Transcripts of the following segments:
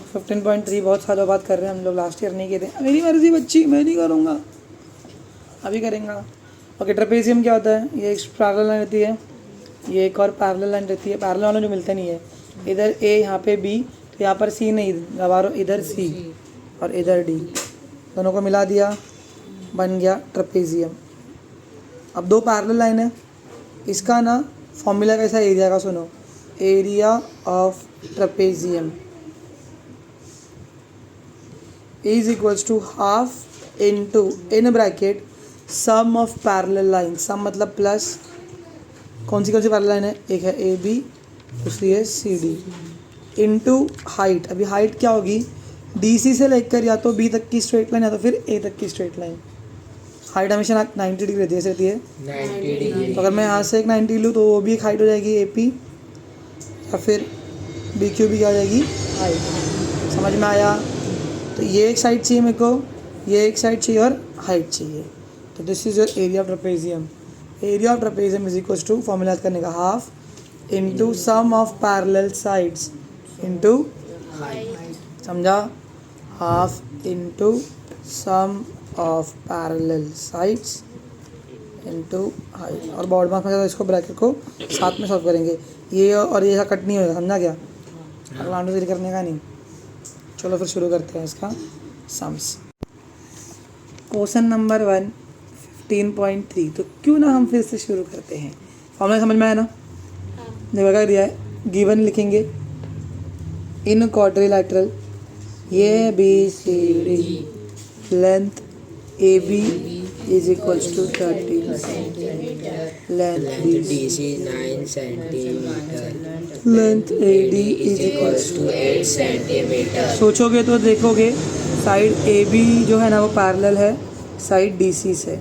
15.3 बहुत सालों बाद कर रहे हैं हम लोग, लास्ट ईयर नहीं किए थे। मेरी मर्जी बच्ची, मैं नहीं करूँगा, अभी करेंगे। ओके, ट्रेपेजियम क्या होता है? ये एक पैरेलल लाइन रहती है, ये एक और पैरेलल लाइन रहती है। पैरेलल वालों जो मिलते नहीं है, इधर ए यहाँ पे बी, तो यहाँ पर सी नहीं लगा रहा, इधर सी और इधर डी, दोनों को मिला दिया, बन गया ट्रेपेजियम। अब दो पैरेलल लाइन है, इसका ना फॉर्मूला कैसा एरिया का सुनो, area of trapezium is equals to half into in bracket sum of parallel line. Sum मतलब प्लस, कौन सी पैरेलल लाइन है? एक है ए बी, दूसरी है सी डी, इनटू हाइट। अभी हाइट क्या होगी? डी सी से लेकर या तो बी तक की स्ट्रेट लाइन या तो फिर ए तक की स्ट्रेट लाइन। हाइट हमेशा 90 डिग्री रहती है, 90 डिग्री। तो अगर मैं यहाँ से एक 90 लूँ तो वो भी एक हाइट हो जाएगी ए पी, या फिर बी क्यू भी क्या हो जाएगी? हाइट। समझ में आया? तो ये एक साइड चाहिए मेरे को, ये एक साइड चाहिए और हाइट चाहिए। तो this is your area of trapezium. Area of trapezium is equals to, formula करने का, half into sum of parallel sides into height. समझा? Half into sum of parallel sides into height. और board mark में इसको bracket को साथ में solve करेंगे, ये और ये कट नहीं होगा, समझा क्या? अगला आंसर करने का नहीं। चलो फिर शुरू करते हैं इसका सम्स। Question number 1 15.3। तो क्यों ना हम फिर से शुरू करते हैं। फॉर्मूला समझ में आया ना? देखो क्या दिया है, गिवन लिखेंगे इन क्वाड्रिलैटरल, ये B C D, length A B is equals to 13 centimetre, length D C 9 centimetre, length A D is equals to 8 centimetre. सोचोगे तो देखोगे साइड ए बी जो है ना वो पैरेलल है साइड डी सी से।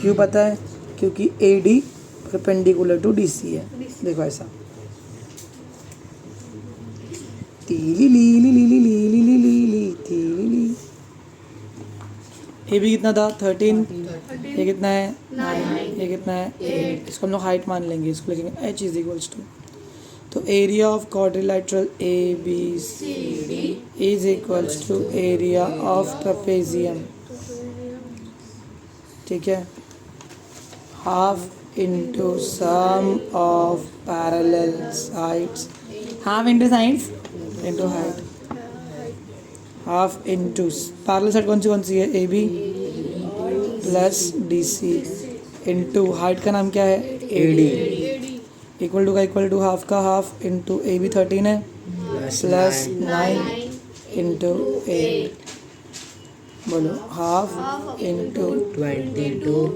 क्यों पता है? क्योंकि A D perpendicular to D C है। देखो ऐसा, ली ली ली ली ली ली ली ली ली ली ली। ए बी कितना था? 13। ये कितना है? 9। ये कितना है? 8। इसको हम लोग हाइट मान लेंगे, इसको लिखेंगे एच इज इक्वल्स टू, तो area of quadrilateral A B C D is equals to area of trapezium. ठीक है, half into sum of parallel sides, half into sides into height, half into parallel side कौन सी है? A B plus D C into height का नाम क्या है? A D, equal to का इक्वल टू हाफ का हाफ इंटू ए बी 13 है प्लस 9 इंटू 8। बोलो, हाफ इंटू 22,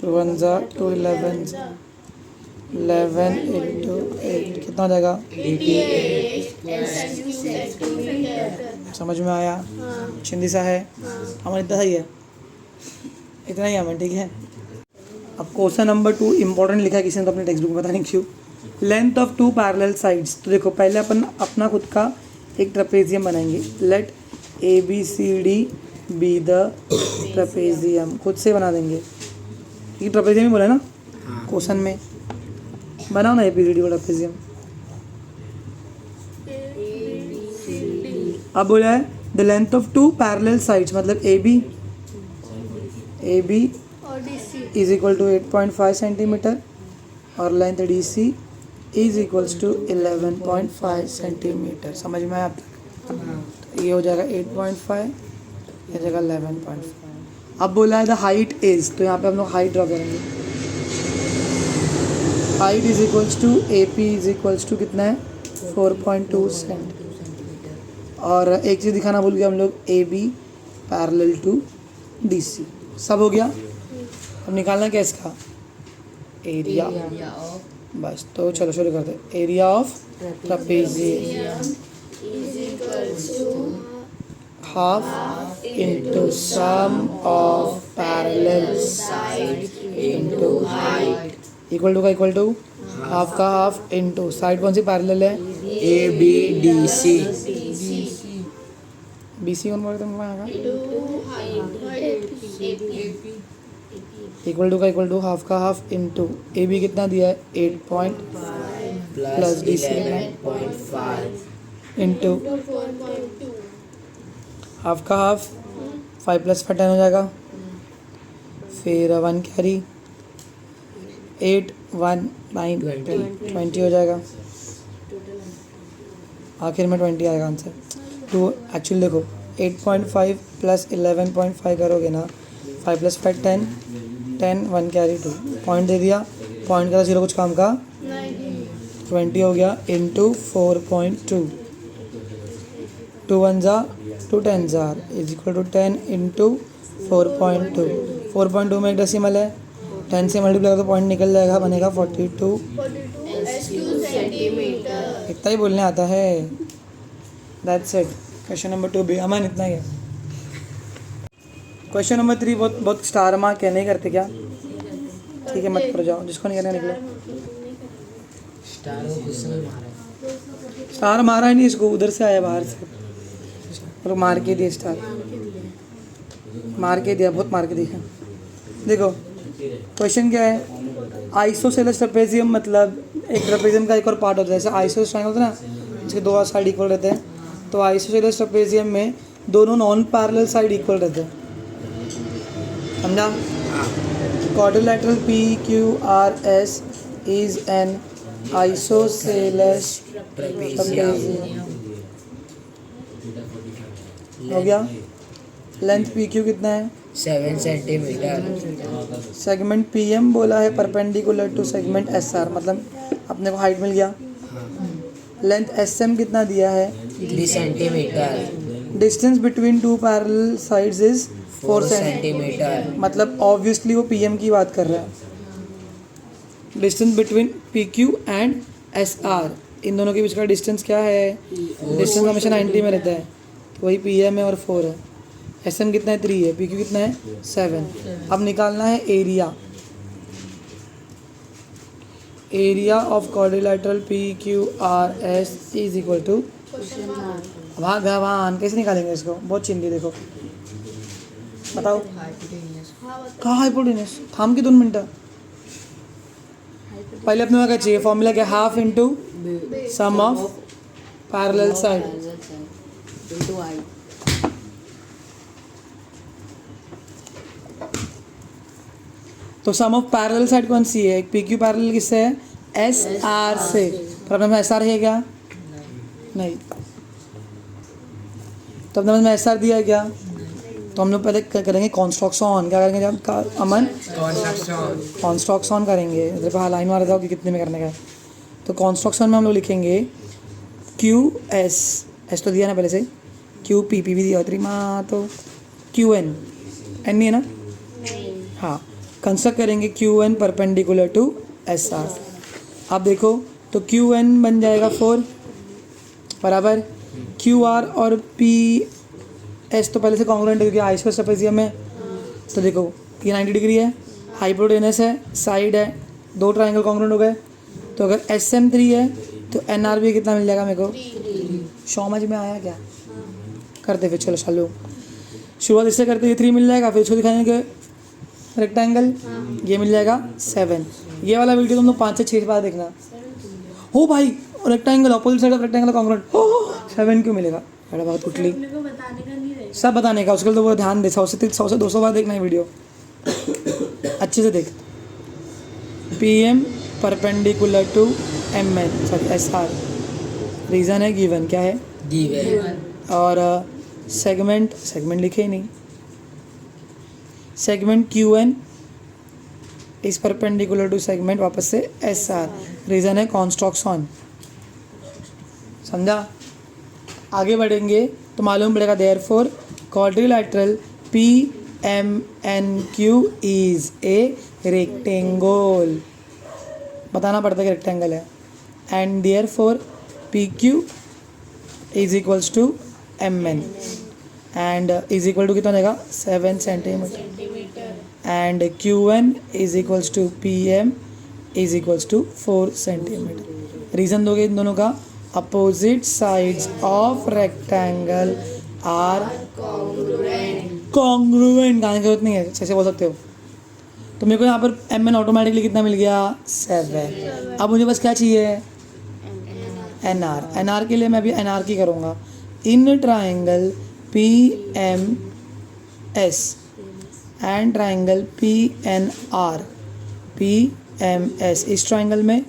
2 1 जा 2 11 11 इंटू 8 कितना हो जाएगा? 88 सेंटीमीटर। समझ में आया? चिंदी सा है हमारा, इतना सही है, इतना ही हमें। ठीक है, अब क्वेश्चन नंबर 2 इंपॉर्टेंट लिखा है किसी ने तो अपने टेक्स्ट बुक में, पता नहीं क्यों। Length of 2 parallel sides. तो देखो पहले अपन अपना खुद का एक ट्रेपेजियम बनाएंगे। Let A B C D be the trapezium, खुद से बना देंगे, ये ट्रेपेजियम ही बोला है ना क्वेश्चन में। बनाओ ना A B C D trapezium. अब बोला है the length of 2 parallel sides, मतलब A B is equal to 8.5 centimetre और length D C is equals to 11.5 centimetre. समझ में आया आप तक? ये हो जाएगा 8.5, ये हो जाएगा 11.5। अब बोला है द हाइट इज, तो यहाँ पे हम लोग हाइट ड्रॉ करेंगे। Height is equals to A P is equals to कितना है? 4.2 सेंटीमीटर। और एक चीज़ दिखाना भूल गया हम लोग, A B parallel to D C. सब हो गया। अब निकालना क्या इसका? एरिया। बस, तो चलो शुरू करते हैं। Area of trapezium half into sum of parallel side into height, equal to का इक्वल टू हाफ का हाफ इंटू साइड कौन सी पैरेलल है? A B D C. B C कौन बोलते हैं? इक्वल टू का इक्वल टू हाफ का हाफ इंटू ए बी कितना दिया है? 8 plus D C 11.5 into half का हाफ 5 + 5 10 हो जाएगा, फिर 1 कैरी 8 1 9 10 20 हो जाएगा, आखिर में 20 आएगा आंसर। टू एक्चुअली देखो 8.5 + 11.5 करोगे ना, 5 + 5 10 10 1 कैरी 2 पॉइंट दे दिया, पॉइंट का 0 कुछ काम का 20 हो गया इंटू 4.2 2 1 ज़ा 2 10 ज़ार इज इक्वल टू 10 इंटू 4.2 4.2 में एक डेसिमल है, 10 से मल्टीप्लाई तो पॉइंट निकल जाएगा, बनेगा 42 सेंटीमीटर। इतना ही बोलने आता है। That's it. क्वेश्चन नंबर 2 भी अमन इतना ही है। क्वेश्चन नंबर 3 बहुत बहुत स्टार मार्क है, नहीं करते क्या? ठीक है मत करो, जाओ जिसको नहीं करना निकलो। स्टार मारा ही नहीं इसको, उधर से आया बाहर से और मार के दिया स्टार, मार के दिया, बहुत मार के दिया। देखो क्वेश्चन क्या है, आइसोसेलेस ट्रेपेजियम मतलब एक ट्रेपेजियम का एक और पार्ट होता है, जैसे आइसोसेलेस ट्रायंगल होता है ना, इसके दो साइड इक्वल रहते हैं, तो आइसोसेलेस ट्रेपेजियम में दोनों नॉन पैरेलल साइड इक्वल रहते हैं, समझा? Quadrilateral PQRS is an isosceles trapezium. हो गया। लेंथ PQ कितना है? 7 सेंटीमीटर। सेगमेंट PM बोला है परपेंडिकुलर टू सेगमेंट SR, मतलब अपने को हाइट मिल गया। लेंथ SM कितना दिया है? 3 centimetre. Distance between two parallel sides is 4 centimetre. मतलब ऑब्वियसली वो PM की बात कर रहा है। Distance between PQ and SR, इन दोनों के बीच का डिस्टेंस क्या है? डिस्टेंस हमेशा 90 में रहता है, तो वही PM है और 4 है। SM कितना है? 3 है। PQ कितना है? 7। अब निकालना है area, area of quadrilateral PQRS is equal to भगवान, कैसे निकालेंगे इसको? बहुत चिंती। देखो बताओ कहाँ हाइपोटेन्यूस, थाम के 2 मिनट। पहले अपने क्या चाहिए? फॉर्मूला क्या? Half into sum of parallel side. तो सम ऑफ पैरेलल साइड कौन सी है? एक PQ पैरेलल किससे है? SR से। तो अपने में SR है क्या? नहीं। तो अपने में SR दिया है क्या? तो हम लोग पहले करेंगे कॉन्स्ट्रक्शन। क्या करेंगे जब अमन? कॉन्स्ट्रक्शन करेंगे। इधर पर लाइन मार देता हूँ कि कितने में करने का है। तो कॉन्स्ट्रक्शन में हम लोग लिखेंगे QS, एस तो दिया ना पहले से, QP भी दिया उतरी माँ, तो QN N नहीं है ना? हाँ, कंस्ट्रक्ट करेंगे QN परपेंडिकुलर टू SR। आप देखो तो QN बन जाएगा 4 बराबर QR और PS तो पहले से कॉन्ग्रुएंट है क्योंकि आइसोसेलेस ट्रेपेजियम है। तो देखो ये 90 डिग्री है, हाइपोटेनस है, साइड है, 2 ट्रायंगल कॉन्ग्रुएंट हो गए। तो अगर SM 3 है तो NR भी कितना मिल जाएगा मेरे को? समझ में आया क्या? करते फिर चलो चालू। शुरुआत इससे करते ये 3 मिल जाएगा, फिर इसको दिखाएंगे रेक्टेंगल, ये मिल जाएगा 7। ये वाला वीडियो तुम लोग 5 से 6 बार देखना। हो भाई rectangle opposite side of rectangle congruent, हो 7 क्यों मिलेगा? बड़ा बहुत कुटली, सब बताने का, उसके लिए तो वो ध्यान दे। 100 से 200 बार देखना है वीडियो, अच्छे से देख। PM perpendicular to MN sorry SR, reason है गिवन, क्या है? गिवन। और सेगमेंट लिखे ही नहीं, segment QN is perpendicular to segment वापस से SR, रीज़न है कॉन्स्ट्रक्शन। समझा? आगे बढ़ेंगे तो मालूम पड़ेगा therefore quadrilateral PMNQ is a rectangle, बताना पड़ता है कि रेक्टेंगल है। And therefore PQ is equals to MN and is equal to कितना देगा? 7 centimetre. And QN is equals to PM is equals to 4 centimetre. Reason दोगे इन दोनों का? Opposite sides of rectangle are congruent. गाने की जरूरत नहीं है, ऐसे बोल सकते हो। तो मेरे को यहाँ पर MN ऑटोमेटिकली कितना मिल गया? 7। अब मुझे बस क्या चाहिए? एन आर के लिए मैं अभी एन आर की करूँगा. In triangle P M S and triangle P N R, P M S इस ट्राइंगल में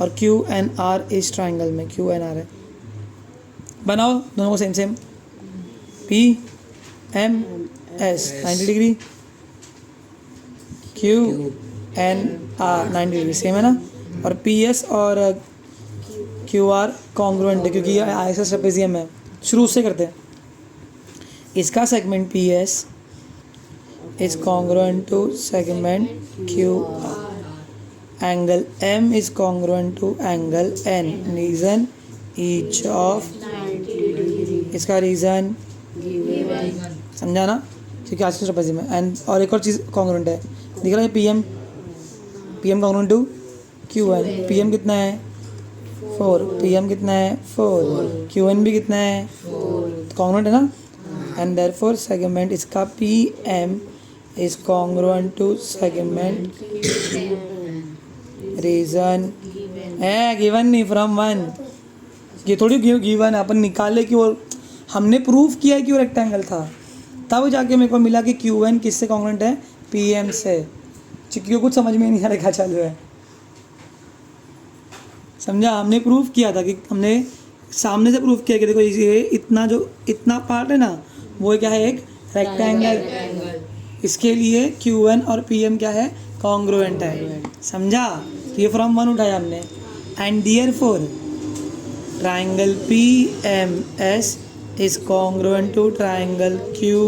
और क्यू एन आर इस ट्राइंगल में, क्यू एन आर है. बनाओ दोनों को same same. P M S 90 degree, Q N R 90 degree same है ना. और पी एस और क्यू आर कॉन्ग्रुएंट है क्योंकि ये आईएसएस ट्रेपेजियम है. शुरू से करते हैं. इसका segment P S is congruent to segment Q R. Angle M is congruent to angle N. Reason each of, इसका रीजन समझा ना क्योंकि आईएसएस ट्रेपेजियम है. एंड और एक और चीज़ कॉन्ग्रुएंट है, दिख रहा है P M congruent to Q N. P M कितना है 4, पी एम कितना है 4, क्यू एन भी कितना है कॉन्ग्रुएंट है ना. एंड देयरफॉर सेगमेंट इसका P M is congruent to segment, reason है गिवन नहीं फ्रॉम 1. ये थोड़ी गिवन है, अपन निकाले कि वो हमने प्रूफ किया है कि वो रेक्टेंगल था, तब जाके मेरे को मिला कि क्यू एन किससे कॉन्ग्रुएंट है, पी एम से. क्योंकि कुछ समझ में नहीं आ रहा क्या चल रहा है. समझा. हमने प्रूफ किया था कि हमने सामने से प्रूफ किया कि देखो ये इतना पार्ट है ना वो क्या है, एक रेक्टेंगल. इसके लिए क्यू एन और पी एम क्या है, कॉन्ग्रुएंट है. समझा. ये फ्रॉम 1 उठाया हमने. And therefore triangle P M S is congruent to triangle Q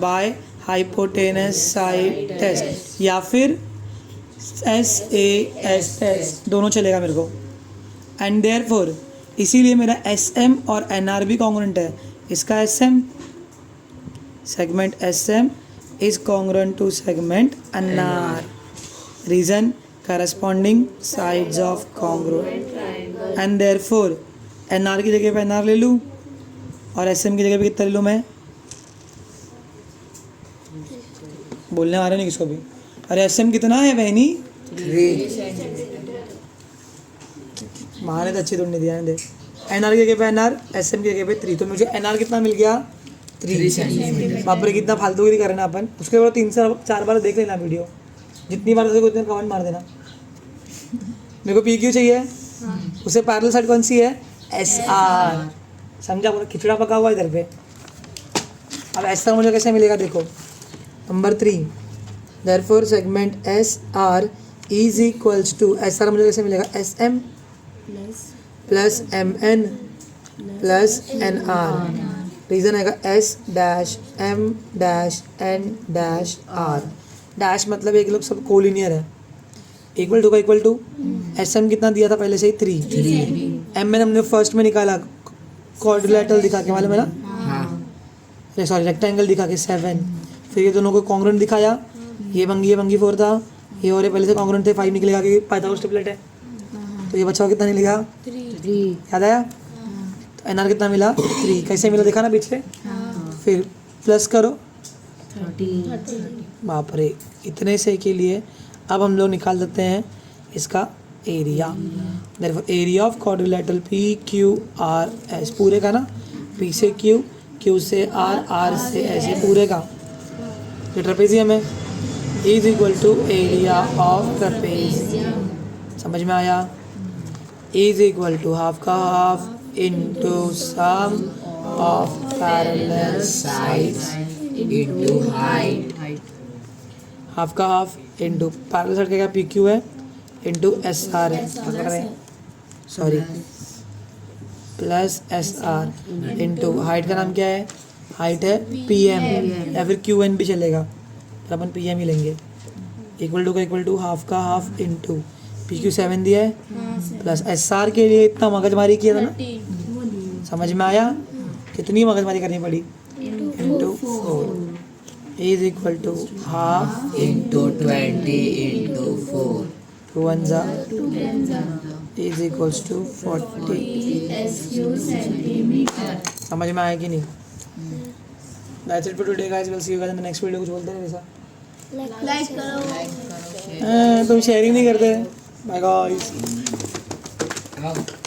by hypotenuse side test या फिर SAS टेस्ट, दोनों चलेगा मेरे को. एंड देयरफॉर इसीलिए मेरा SM और NR भी कॉन्ग्रुएंट है. इसका SM segment SM is congruent to segment NR. Reason corresponding sides of congruent. And therefore NR की जगह पे NR ले लूँ और SM की जगह पे कितना ले लूँ मैं, बोलने आ रहे नहीं किसको भी. अरे SM कितना है बहनी, 3. महाने तो अच्छी तुमने दिया है. देख NR की जगह पे NR, SM की जगह पे 3. तो मुझे NR कितना मिल गया, 3 सेंटीमीटर. बाप रे कितना फालतूगिरी करना अपन. उसके बाद 3 से 4 बार देख लेना वीडियो, जितनी बार देखो उतने कमेंट मार देना. मेरे को PQ चाहिए, उसे पैरेलल साइड कौन सी है, SR. समझा. पूरा खिचड़ा पका हुआ है इधर पे. अब SR मुझे कैसे मिलेगा, देखो number 3. Therefore segment SR is equals to, SR मुझे कैसे मिलेगा, SM plus MN plus NR. Reason आएगा S dash M dash N dash R. Dash मतलब एक लोग सब कोलिनियर है. इक्वल टू का इक्वल टू. SM कितना दिया था पहले से ही 3. MN हमने फर्स्ट में निकाला क्वाड्रिलेटरल दिखा के, मालूम है ना, सॉरी रेक्टेंगल दिखा के 7. फिर ये दोनों को कॉन्ग्रुएंट दिखाया. ये बंगी 4 था, ये और ये पहले से कॉन्ग्रुएंट थे. 5 निकलेगा कि पाइथागोरस ट्रिपलेट है. तो ये बच्चा कितना निकलेगा, 3. याद आया. तो NR कितना मिला, 3. कैसे मिला देखा ना पीछे. फिर प्लस करो 30. बाप रे. इतने से के लिए अब हम लोग निकाल देते हैं इसका area. Therefore area of quadrilateral PQRS, पूरे का ना, P से Q, Q से R, R से S, पूरे का ये ट्रेपेजियम है, is equal to area of trapezium. समझ में आया. इज इक्वल टू हाफ का half into sum of parallel sides into height. Half का हाफ इनटू पैरेलल साइड का PQ है इनटू SR है, sorry plus SR into height का नाम क्या है, हाइट है PM या फिर QN भी चलेगा, तो अपन PM ही लेंगे. इक्वल टू का इक्वल टू हाफ का हाफ इनटू PQ 7 दिया है प्लस SR के लिए इतना मगजमारी किया था ना. समझ में आया. कितनी मगजमारी करनी पड़ी, into 4 is equal to half into 20 into 4. 2 1 जा इज इक्वल्स टू 40. समझ में आया कि नहीं. That's it for today guys. We'll see you guys in the next video. कुछ बोलते हैं वैसा, लाइक करो. तुम शेयरिंग नहीं करते. Bye guys. Out.